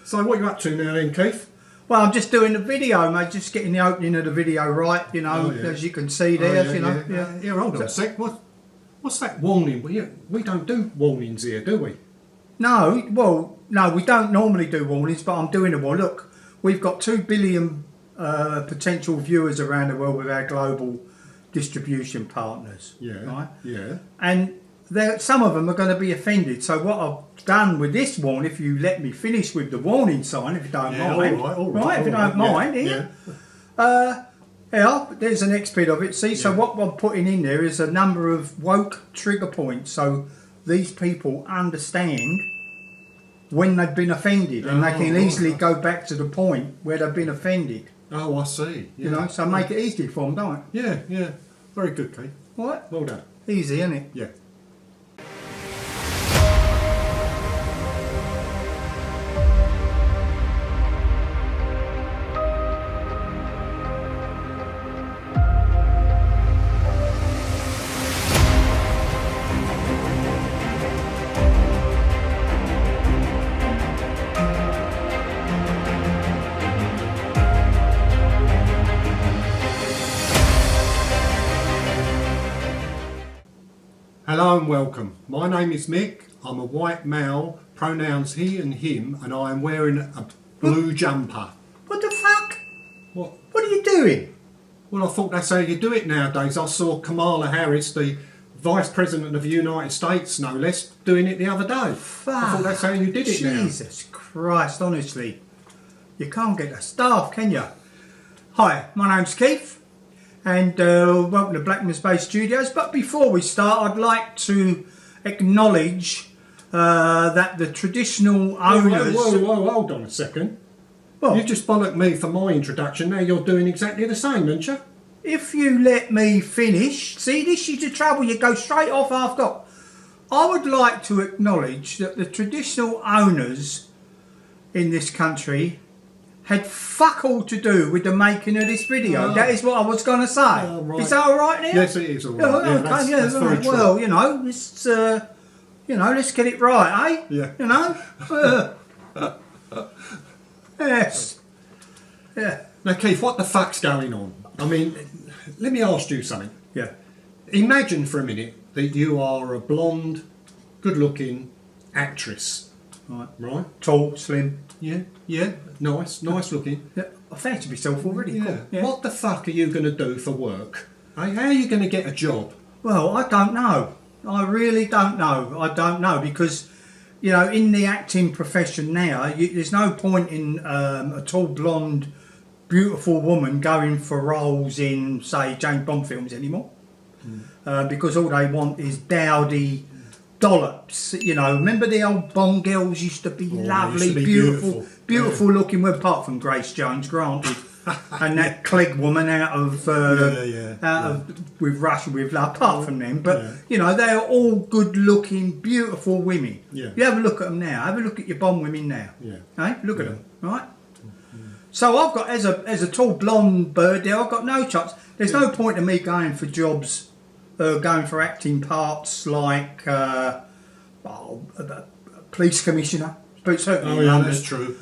So what are you up to now then, Keith? Well, I'm just doing the video, mate. Just getting the opening of the video right, you know, as you can see there, you know. Yeah, hold on a sec. What's that warning? We don't do warnings here, do we? No, well, no, we don't normally do warnings, but I'm doing a warning. Look, we've got 2 billion potential viewers around the world with our global distribution partners. Yeah. Right? Yeah. And some of them are going to be offended. So what I've done with this warning, if you let me finish with the warning sign, if you don't mind. All right. If you don't mind, here. Yeah, there's the next bit of it. See, so what I'm putting in there is a number of woke trigger points. So these people understand when they've been offended, and they can easily go back to the point where they've been offended. Oh, I see. Yeah. You know, so make it easy for them, don't it? Yeah. Very good, Keith. What? Well done. Easy, isn't it? Yeah. Hello and welcome. My name is Mick. I'm a white male, pronouns he and him, and I am wearing a blue jumper. What the fuck? What? What are you doing? Well, I thought that's how you do it nowadays. I saw Kamala Harris, the Vice President of the United States, no less, doing it the other day. Fuck. I thought that's how you did it now. Jesus Christ, honestly. You can't get the staff, can you? Hi, my name's Keith. And welcome to Blackmans Bay Studios. But before we start, I'd like to acknowledge that the traditional owners... Whoa, hold on a second. What? You just bollocked me for my introduction. Now you're doing exactly the same, aren't you? If you let me finish... See, this is the trouble. You go straight off half cock. I would like to acknowledge that the traditional owners in this country had fuck all to do with the making of this video. That is what I was going to say. Right. Is that all right now? Yes, it is all right. That's very true. Well, you know, let's get it right, eh? Yeah. You know? Yes. Yeah. Now, Keith, what the fuck's going on? I mean, let me ask you something. Yeah. Imagine for a minute that you are a blonde, good-looking actress. Right? Tall, slim. Yeah. Nice looking. Yeah. I fancy myself already. Yeah. Cool. Yeah. What the fuck are you going to do for work? How are you going to get a job? Well, I don't know. I really don't know. I don't know because, you know, in the acting profession now, there's no point in a tall, blonde, beautiful woman going for roles in, say, James Bond films anymore. Because all they want is dowdy dollops. You know, remember the old Bond girls used to be lovely, beautiful looking, well, apart from Grace Jones, granted. And that Clegg woman out of with Russia with love, apart from them, but you know, they're all good looking, beautiful women. You have a look at them now, have a look at your Bond women now. Hey, look at them, right? So I've got, as a tall blonde bird there, I've got no chance. There's no point in me going for jobs, going for acting parts like police commissioner. But certainly that's true.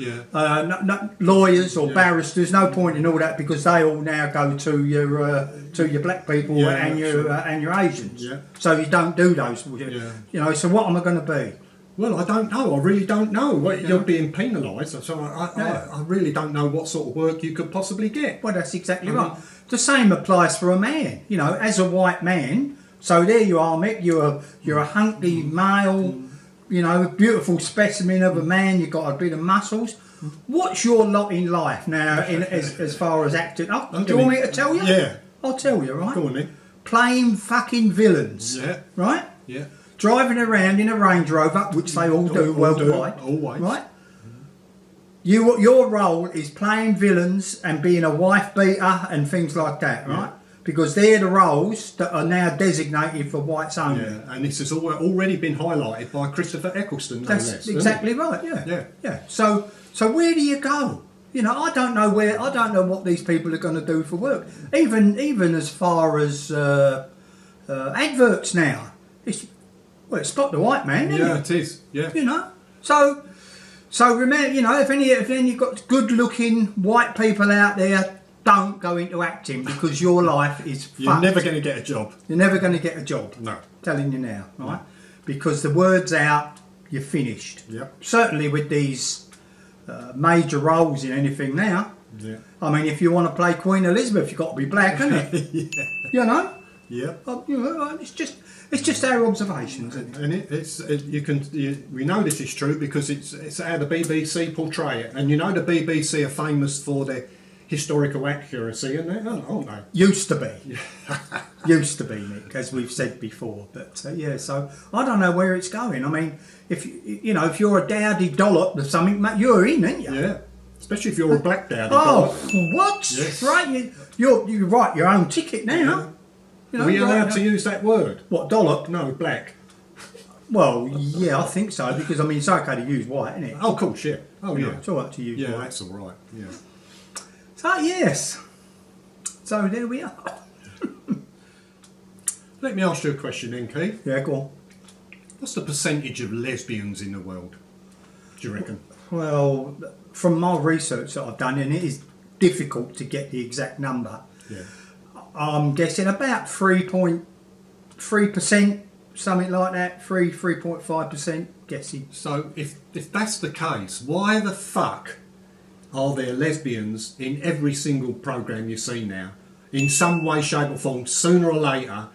Lawyers or barristers, no point in all that because they all now go to your black people and your Asians. So you don't do those. You know. So what am I going to be? Well, I don't know. I really don't know. You're being penalised, so I really don't know what sort of work you could possibly get. Well, that's exactly right. The same applies for a man. You know, as a white man. So there you are, Mick. You're a hunky male. You know, beautiful specimen of a man. You've got a bit of muscles. What's your lot in life now, as far as acting? Do you want me to tell you? Yeah. I'll tell you, right? Go on then. Playing fucking villains. Yeah. Right? Yeah. Driving around in a Range Rover, which they all do worldwide. Always. Right? Your role is playing villains and being a wife beater and things like that, right? Because they're the roles that are now designated for whites only. Yeah, and this has already been highlighted by Christopher Eccleston. That's exactly right. Yeah. So where do you go? You know, I don't know what these people are going to do for work. Even as far as adverts now, it's spot the white man. Isn't it? It is. Yeah. You know, so So remember, you know, if any you've got good-looking white people out there, don't go into acting because your life is fucked. You're never going to get a job. You're never going to get a job. No. Telling you now, right? Because the word's out, you're finished. Yep. Certainly with these major roles in anything now. Yeah. I mean, if you want to play Queen Elizabeth, you've got to be black, isn't it? Yeah. You know? Yeah. You know, it's just our observations, isn't it? And we know this is true because it's how the BBC portray it, and you know the BBC are famous for their historical accuracy, and aren't they? Used to be. Used to be, Nick, as we've said before. But so I don't know where it's going. I mean, if you're a dowdy dollop or something, mate, you're in, aren't you? Yeah. Especially if you're a black dowdy Oh, dollop. what? Yes. Right, you write your own ticket now. Yeah. You know, Are we allowed to right, use that word? what, dollop? No, black. Well, yeah, I think so, because, I mean, it's okay to use white, isn't it? Oh, cool, yeah. Oh, yeah. It's all right to use Yeah, white. that's all right. Yeah. So, yes. So, there we are. Let me ask you a question then, Keith. Yeah, go on. What's the percentage of lesbians in the world, do you reckon? Well, from my research that I've done, and it is difficult to get the exact number, Yeah. I'm guessing about 3.3%, something like that, 3.5%, guessing. So if that's the case, why the fuck are there lesbians in every single programme you see now? In some way, shape or form, sooner or later,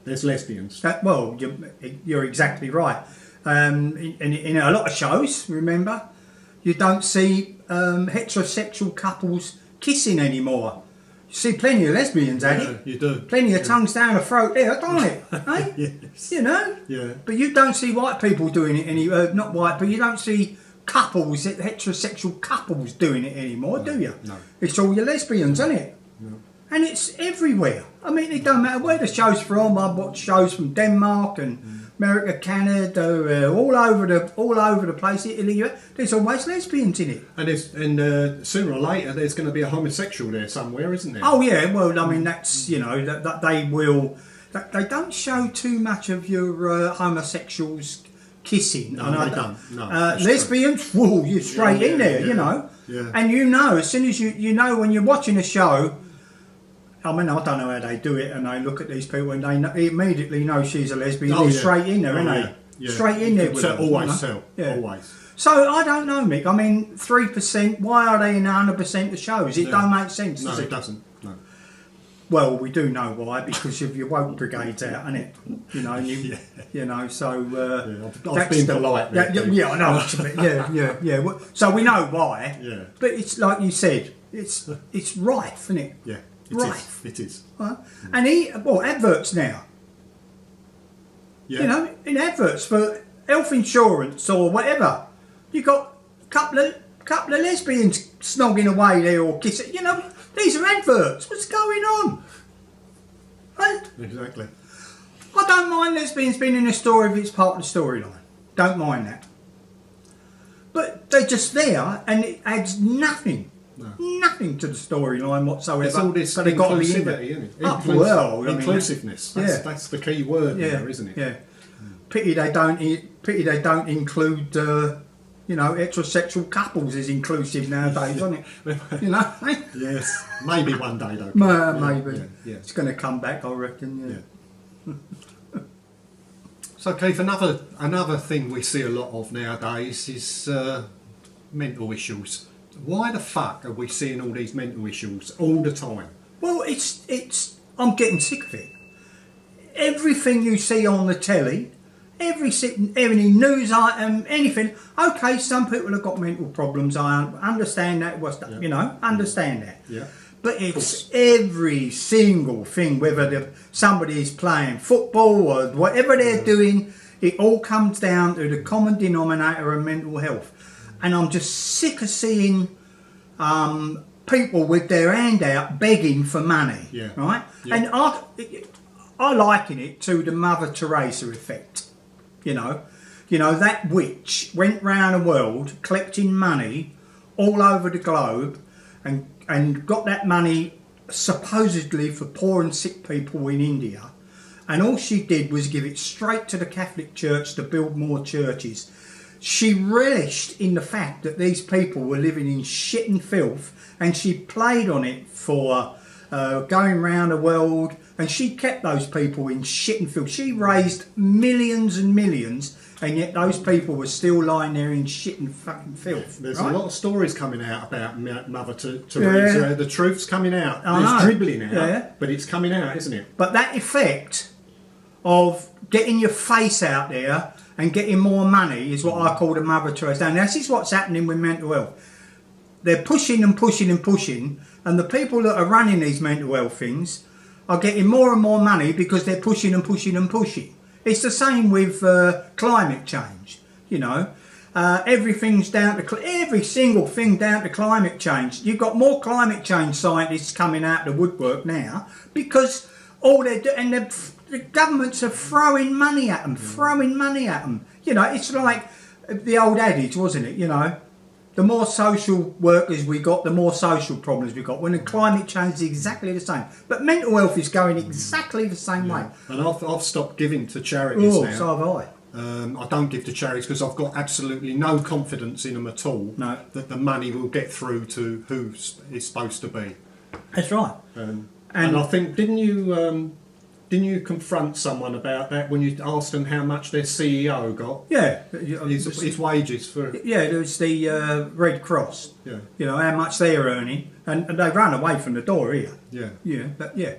there's lesbians. Well, you're exactly right. In a lot of shows, remember, you don't see heterosexual couples kissing anymore. You see plenty of lesbians at it. You do. Plenty of tongues down the throat there, don't it? Eh? Yes. You know? Yeah. But you don't see white people doing it not white, but you don't see couples, heterosexual couples doing it anymore, do you? No. It's all your lesbians, isn't it? No. And it's everywhere. I mean, it don't matter where the show's from. I've watched shows from Denmark and America, Canada, all over the place. Italy, there's always lesbians in it. And sooner or later, there's going to be a homosexual there somewhere, isn't there? Oh yeah, well, I mean that's that they will. They don't show too much of your homosexuals kissing. No, they don't. No, lesbians, whoa, you're straight in there, you know. Yeah. And as soon as you know when you're watching a show. I mean, I don't know how they do it, and they look at these people and they immediately know she's a lesbian. They're straight in there, aren't they? Yeah. Straight in there with them. Always tell. Yeah. Always. So I don't know, Mick. I mean, 3%. Why are they in 100% of shows? It don't make sense. No, does it doesn't. No. Well, we do know why, because of your woke brigades out, isn't it? You know, So I've been polite. Yeah, I know. Yeah. So we know why. Yeah. But it's like you said. It's rife, isn't it? Yeah. It is. Right. And adverts now. Yeah. You know, in adverts for health insurance or whatever, you got a couple of lesbians snogging away there or kissing. You know, these are adverts. What's going on? Right? Exactly. I don't mind lesbians being in a story if it's part of the storyline. Don't mind that. But they're just there, and it adds nothing. Nothing to the storyline whatsoever. It's all this but they've got to be in inclusivity, isn't it? Inclusiveness. That's the key word there, isn't it? Yeah. Pity they don't include heterosexual couples as inclusive nowadays, isn't it? You know? Yes. Maybe one day though. Maybe. Yeah. It's going to come back, I reckon. Yeah. So, Keith, another thing we see a lot of nowadays is mental issues. Why the fuck are we seeing all these mental issues all the time? Well, it's. I'm getting sick of it. Everything you see on the telly, every news item, anything. Okay, some people have got mental problems. I understand that. Understand that. Yeah. But it's every single thing, whether somebody is playing football or whatever they're doing, it all comes down to the common denominator of mental health. And I'm just sick of seeing people with their hand out begging for money, right? Yeah. And I liken it to the Mother Teresa effect. You know, that witch went round the world collecting money all over the globe and got that money supposedly for poor and sick people in India. And all she did was give it straight to the Catholic Church to build more churches. she relished in the fact that these people were living in shit and filth, and she played on it for going round the world, and she kept those people in shit and filth. She raised millions and millions, and yet those people were still lying there in shit and fucking filth. There's right? a lot of stories coming out about Mother Teresa. The truth's coming out. It's dribbling out, but it's coming out, isn't it? But that effect of getting your face out there and getting more money is what I call the Mother Teresa. And this is what's happening with mental health. They're pushing and pushing and pushing, and the people that are running these mental health things are getting more and more money because they're pushing and pushing and pushing. It's the same with climate change, you know. Everything's down to every single thing down to climate change. You've got more climate change scientists coming out of the woodwork now because all they're doing, and the governments are throwing money at them, You know, it's like the old adage, wasn't it? You know, the more social workers we got, the more social problems we got. When the climate change is exactly the same, but mental health is going exactly the same way. And I've stopped giving to charities now. So have I. I don't give to charities because I've got absolutely no confidence in them at all. No. That the money will get through to who it's supposed to be. That's right. And I think didn't you confront someone about that when you asked them how much their CEO got? Yeah. His wages for... Yeah, there's the Red Cross. Yeah. You know, how much they're earning. And they ran away from the door here. Yeah. Yeah, but yeah.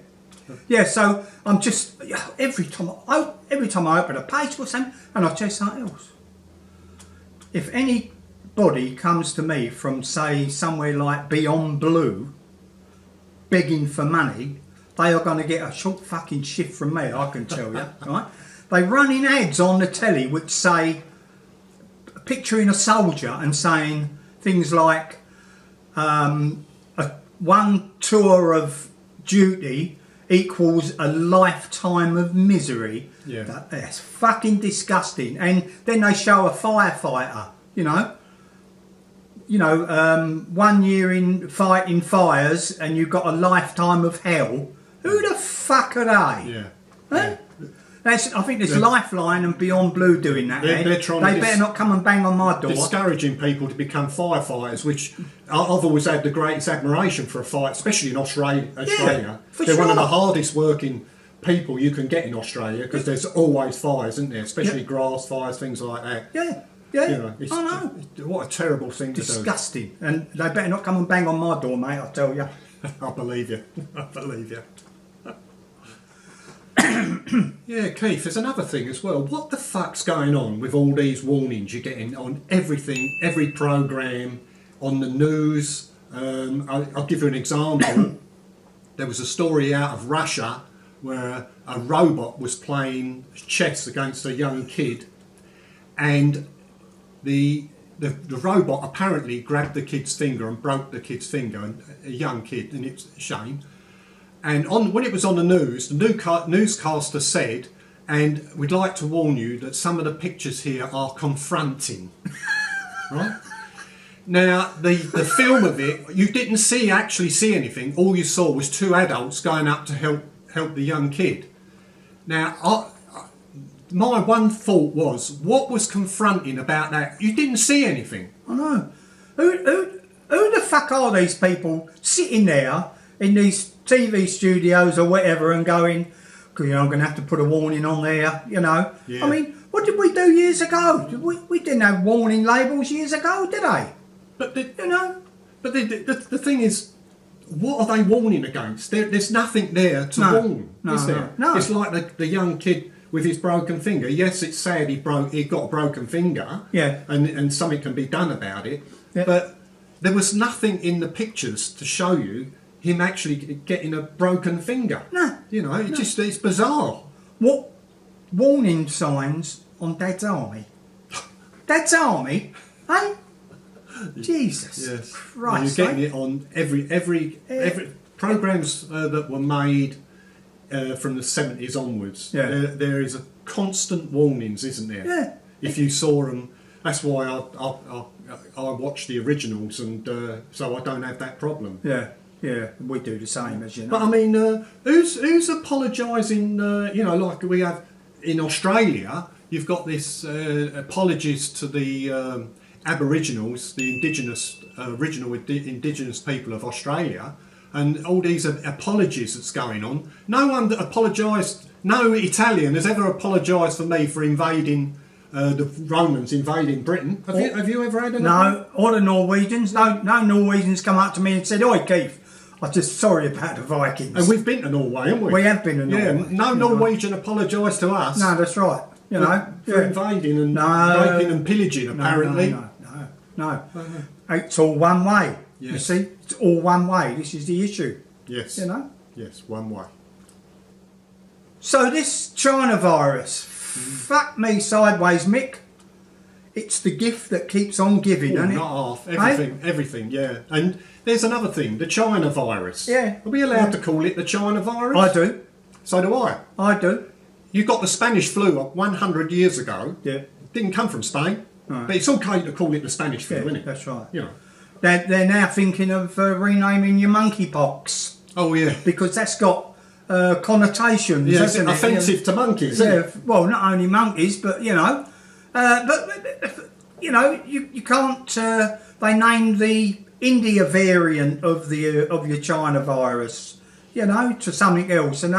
Yeah, so I'm just... Every time I open a page or something, and I'll tell you something else. If anybody comes to me from, say, somewhere like Beyond Blue, begging for money... They are going to get a short fucking shift from me, I can tell you, right? They run in ads on the telly which say, picturing a soldier and saying things like, one tour of duty equals a lifetime of misery. Yeah. That's fucking disgusting. And then they show a firefighter, you know, 1 year in fighting fires and you've got a lifetime of hell. Who the fuck are they? Yeah. Huh? I think there's Lifeline and Beyond Blue doing that. They're trying they better not come and bang on my door. Discouraging people to become firefighters, which I've always had the greatest admiration for a fire, especially in Australia. Yeah, They're one of the hardest working people you can get in Australia because there's always fires, isn't there? Especially grass fires, things like that. Yeah. Yeah, you know, I know. What a terrible thing to do. Disgusting. And they better not come and bang on my door, mate, I tell you. I believe you. I believe you. Yeah, Keith, there's another thing as well. What the fuck's going on with all these warnings you're getting on everything, every programme, on the news? I'll give you an example. There was a story out of Russia where a robot was playing chess against a young kid, and the robot apparently grabbed the kid's finger and broke the kid's finger, a young kid, and it's a shame. And when it was on the news, the newscaster said, and we'd like to warn you that some of the pictures here are confronting. Right? Now, the film of it, you didn't actually see anything. All you saw was two adults going up to help the young kid. Now, my one thought was, what was confronting about that? You didn't see anything. I know. Who the fuck are these people sitting there in these TV studios or whatever and going, I'm going to have to put a warning on there, you know? Yeah. I mean, what did we do years ago? We didn't have warning labels years ago, did they? But the thing is, what are they warning against? There's nothing there to warn, is there? No. It's like the young kid with his broken finger. Yes, it's sad he got a broken finger. Yeah. And something can be done about it. Yeah. But there was nothing in the pictures to show you him actually getting a broken finger. No. You know, it's bizarre. What warning signs on Dad's Army? Dad's Army? Hey? Jesus Yes. Christ. And you're getting it on every programmes that were made from the 70s onwards. Yeah. There is a constant warnings, isn't there? Yeah. If you saw them, that's why I watch the originals, and so I don't have that problem. Yeah. Yeah, we do the same, as you know. But I mean, who's apologising? Like we have in Australia, you've got this apologies to the Aboriginals, the indigenous people of Australia, and all these apologies that's going on. No one that apologised, no Italian has ever apologised for me for invading the Romans invading Britain. Have you ever had an No, or the Norwegians. No Norwegians come up to me and said, "Oi, Keith, I'm just sorry about the Vikings." And we've been to Norway, haven't we? We have been to Norway. Yeah, no Norwegian apologised to us. No, that's right. You know, for invading and raping and pillaging, apparently. No. It's all one way. Yes. You see, it's all one way. This is the issue. Yes. You know. Yes, one way. So this China virus, fuck me sideways, Mick. It's the gift that keeps on giving, isn't it? Not half. Everything, yeah. And there's another thing, the China virus. Yeah. Are we allowed to call it the China virus? I do. So do I. I do. You got the Spanish flu 100 years ago. Yeah. It didn't come from Spain. No. But it's okay to call it the Spanish flu, isn't it? That's right. You know. They're now thinking of renaming your monkeypox. Oh, yeah. Because that's got connotations, Yeah, it's hasn't it? offensive to monkeys, isn't it? Well, not only monkeys, but, you know. But you know, you can't... they named the India variant of your China virus, you know, to something else. And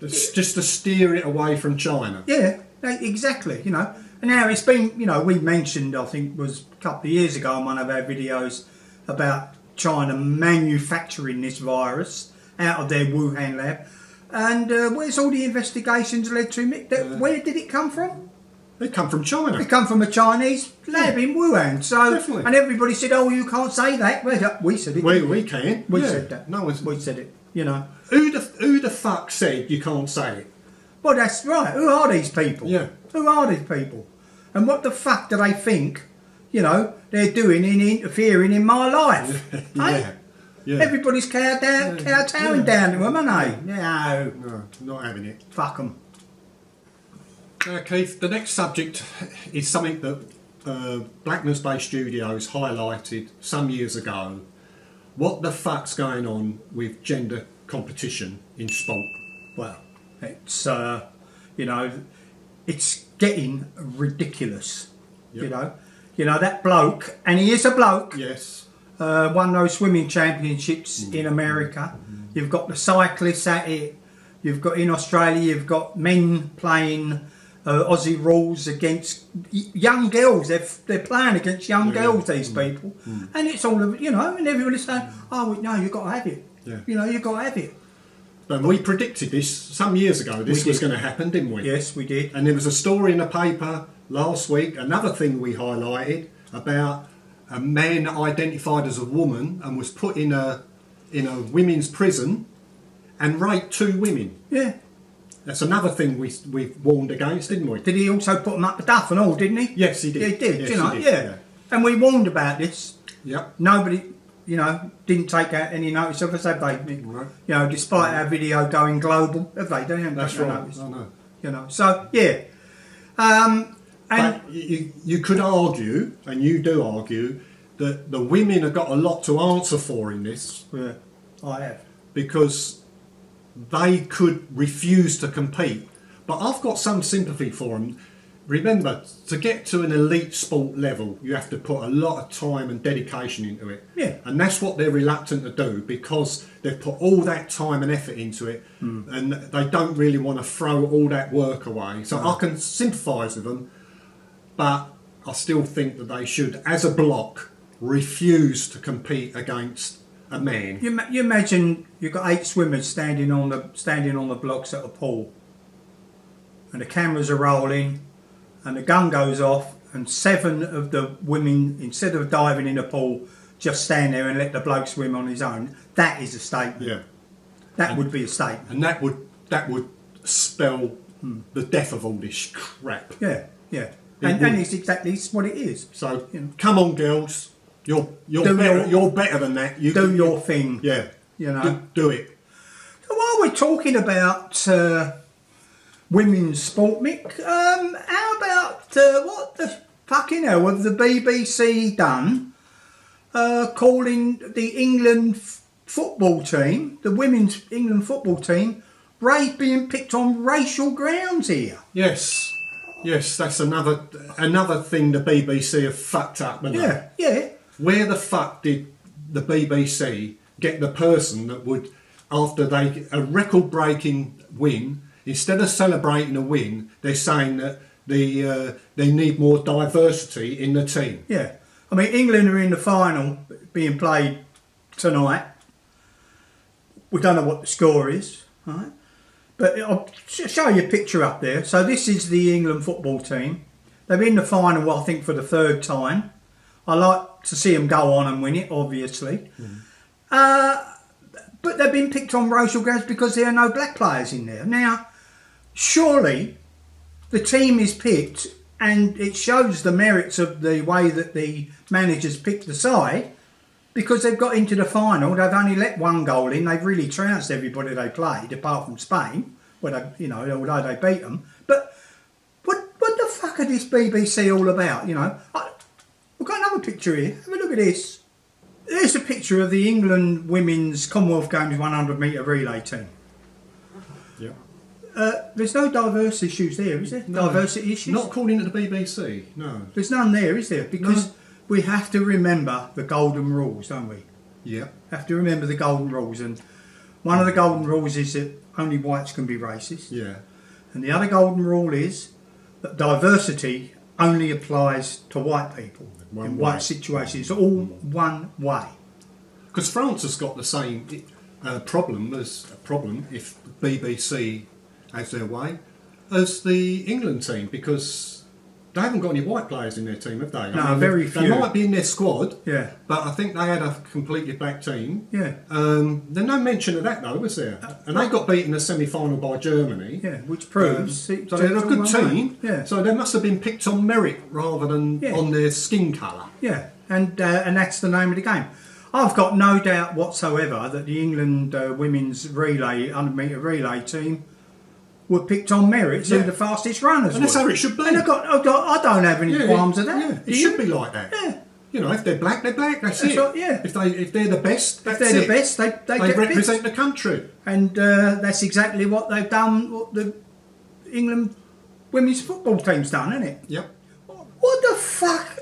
It's just to steer it away from China. Yeah, exactly, you know. And now it's been, you know, we mentioned, I think it was a couple of years ago in one of our videos about China manufacturing this virus out of their Wuhan lab. And where's all the investigations led to, Mick? Where did it come from? They come from China. It come from a Chinese lab in Wuhan. So, definitely. and everybody said, "Oh, you can't say that." Well, we said it. We can. We said that. No, we said it. You know. Who the fuck said you can't say it? Well, that's right. Who are these people? Yeah. Who are these people? And what the fuck do they think, you know, they're doing in interfering in my life? Yeah. Yeah. Everybody's kowtowing down to them, aren't they? No, not having it. Fuck them. Keith, the next subject is something that Blackmans Bay Studios highlighted some years ago. What the fuck's going on with gender competition in sport? Well, it's, you know, it's getting ridiculous, Yep. You know, that bloke, and he is a bloke, Yes. won those swimming championships in America. You've got the cyclists at it. You've got, in Australia, you've got men playing Aussie rules against young girls. They're playing against young girls, these people. And it's all of, you know, and everybody's saying, "Oh, no, you've got to have it." Yeah. You know, you've got to have it. But we predicted this some years ago. This was going to happen, didn't we? Yes, we did. And there was a story in the paper last week, another thing we highlighted, about a man identified as a woman and was put in a women's prison and raped 2 women. Yeah. That's another thing we warned against, didn't we? Did he also put them up the duff and all, didn't he? Yes, he did. Yeah, he did, Yes, you know, he did, yeah. And we warned about this. Yep. Nobody, you know, didn't take out any notice of us, have they, Nick? Right. You know, despite our video going global, have they? They haven't That's taken right. notice. I know. You know, so, yeah. And But you could argue, and you do argue, that the women have got a lot to answer for in this, yeah, I have. because they could refuse to compete. But I've got some sympathy for them. Remember, to get to an elite sport level, you have to put a lot of time and dedication into it. Yeah. And that's what they're reluctant to do, because they've put all that time and effort into it, and they don't really want to throw all that work away. So I can sympathise with them, but I still think that they should, as a block, refuse to compete against a man. You imagine you've got 8 swimmers standing on the blocks at a pool, and the cameras are rolling, and the gun goes off, and 7 of the women, instead of diving in the pool, just stand there and let the bloke swim on his own. That is a statement. Yeah. That would be a statement. And that would spell the death of all this crap. Yeah, yeah. And it's exactly what it is. So You know. come on, girls, you're better than that. You Do your thing. Yeah. You know. Do it. So while we're talking about women's sport, Mick, how about what the fucking hell have the BBC done, calling the England football team, the women's England football team, being picked on racial grounds here. Yes, that's another thing the BBC have fucked up, haven't they? Yeah. Where the fuck did the BBC get the person that would, after a record-breaking win, instead of celebrating a win, they're saying that they need more diversity in the team. Yeah. I mean, England are in the final being played tonight. We don't know what the score is, right? But I'll show you a picture up there. So this is the England football team. They're in the final, I think, for the third time. I like to see them go on and win it, obviously. But they've been picked on racial grounds because there are no black players in there. Now, surely the team is picked and it shows the merits of the way that the managers picked the side because they've got into the final. They've only let one goal in. They've really trounced everybody they played, apart from Spain, where they, although they beat them. But what the fuck are this BBC all about? We've got another picture here. Have a look at this. There's a picture of the England women's Commonwealth Games 100 metre relay team. Yeah. There's no diversity issues there, is there? No, diversity issues? Not according to the BBC, no. There's none there, is there? Because we have to remember the golden rules, don't we? Yeah. Have to remember the golden rules. And one of the golden rules is that only whites can be racist. Yeah. And the other golden rule is that diversity only applies to white people in white situations. It's all one way. Because France has got the same problem if BBC has their way as the England team, because they haven't got any white players in their team, have they? No, very few. They might be in their squad, Yeah. but I think they had a completely black team. Yeah. There's no mention of that though, was there? And they got beaten in the semi-final by Germany. Yeah, which proves... so they're a good team. Yeah. So they must have been picked on merit rather than on their skin colour. Yeah, and that's the name of the game. I've got no doubt whatsoever that the England women's 100 metre relay team were picked on merit, so the fastest runners. And that's how it should be. And I don't have any qualms of that. Yeah, it should be like that. Yeah. If they're black, they're black. That's it. Right, yeah. If they're the best, that's if they're it. the best, they get represent picked. the country. And that's exactly what they've done. What the England women's football team's done, isn't it? Yep. What the fuck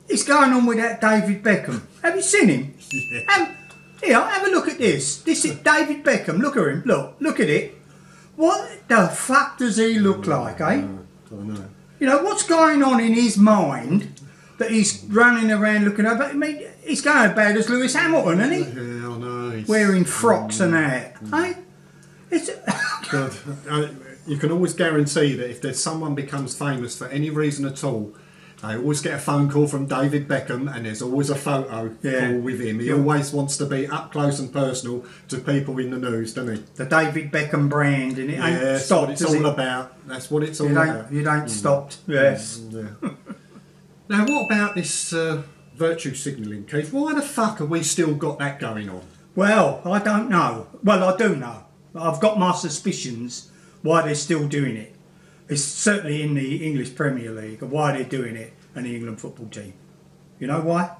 is going on with that David Beckham? Have you seen him? Yeah. Here, have a look at this. This is David Beckham. Look at him. Look at it. What the fuck does he look like, eh? I don't know. What's going on in his mind that he's running around looking over? I mean, he's going bad as Lewis Hamilton, isn't he? Yeah, I know. Wearing frocks and that, eh? It's... God, you can always guarantee that if there's someone becomes famous for any reason at all, I always get a phone call from David Beckham and there's always a photo call with him. He always wants to be up close and personal to people in the news, doesn't he? The David Beckham brand, and it ain't stopped. That's what it's all about. That's what it's all about. You don't stopped. Yes. Yeah. Now, what about this virtue signalling, Keith? Why the fuck have we still got that going on? Well, I don't know. Well, I do know. I've got my suspicions why they're still doing it. It's certainly in the English Premier League, why they're doing it, and the England football team. You know why?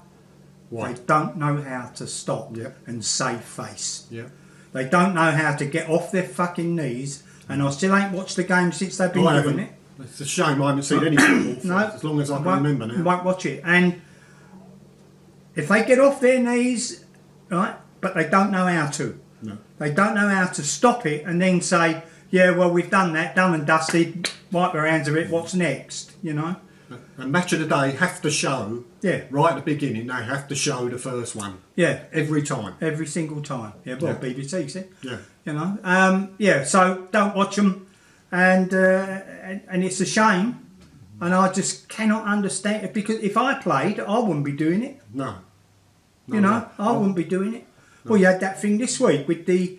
Why? They don't know how to stop Yep. and save face. Yeah. They don't know how to get off their fucking knees, and I still ain't watched the game since they've been I doing haven't. it. It's a shame I haven't seen any football for as long as I can remember now. Won't watch it. And if they get off their knees, right, but they don't know how to. No. They don't know how to stop it and then say, yeah, well, we've done that, done and dusted, wipe our hands of it, what's next, And Match of the Day have to show, right at the beginning, they have to show the first one. Yeah. Every time. Every single time. Yeah, well, BBC, see? Yeah. So don't watch them. And it's a shame. And I just cannot understand it, because if I played, I wouldn't be doing it. No. I wouldn't be doing it. No. Well, you had that thing this week with the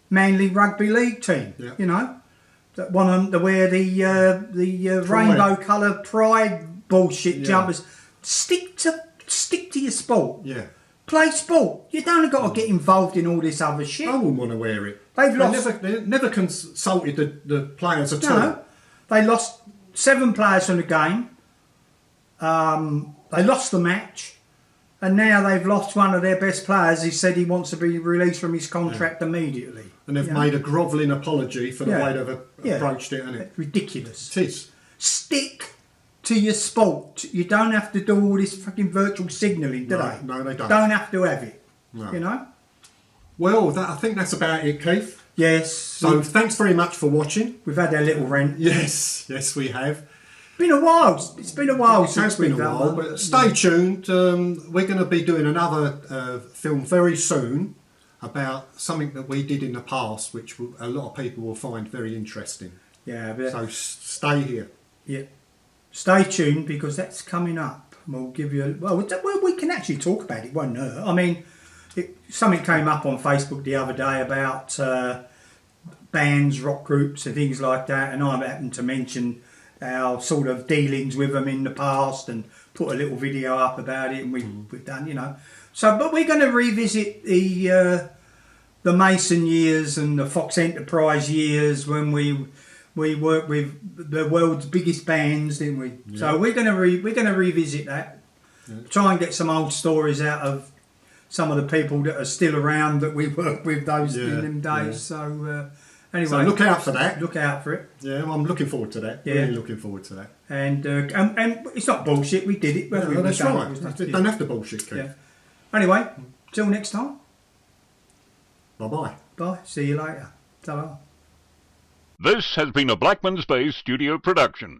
Manly Rugby League team, that one of them to wear the rainbow coloured pride bullshit jumpers. Stick to your sport. Yeah. Play sport. You don't got to get involved in all this other shit. I wouldn't want to wear it. They never consulted the players at all. No, they lost 7 players from the game. They lost the match. And now they've lost one of their best players. He said he wants to be released from his contract immediately. and they've made a grovelling apology for the way they've approached it, isn't it? It's ridiculous. It is. Stick to your sport. You don't have to do all this fucking virtual signalling, do they? No, they don't. Don't have to have it. No. You know? Well, I think that's about it, Keith. Yes. So thanks very much for watching. We've had our little rant. Yes, we have. Been a while. It's been a while It has been a while, but stay tuned. We're going to be doing another film very soon about something that we did in the past, which a lot of people will find very interesting. Yeah, but So stay here. yeah, stay tuned because that's coming up. We'll give you. Well, we can actually talk about it, won't it? I mean, something came up on Facebook the other day about bands, rock groups, and things like that, and I happened to mention our sort of dealings with them in the past and put a little video up about it, and we've done, you know. So, but we're going to revisit the Mason years and the Fox Enterprise years when we worked with the world's biggest bands, didn't we? Yeah. So we're going to revisit that. Yeah. Try and get some old stories out of some of the people that are still around that we worked with in them days. Yeah. So anyway, so look out for that. Look out for it. Yeah, well, I'm looking forward to that. Yeah. Really looking forward to that. And it's not bullshit. We did it. No, that's right. Don't have to bullshit, Keith. Yeah. Anyway, till next time. Bye-bye. Bye. See you later. Ta-ra. This has been a Blackmans Bay studio production.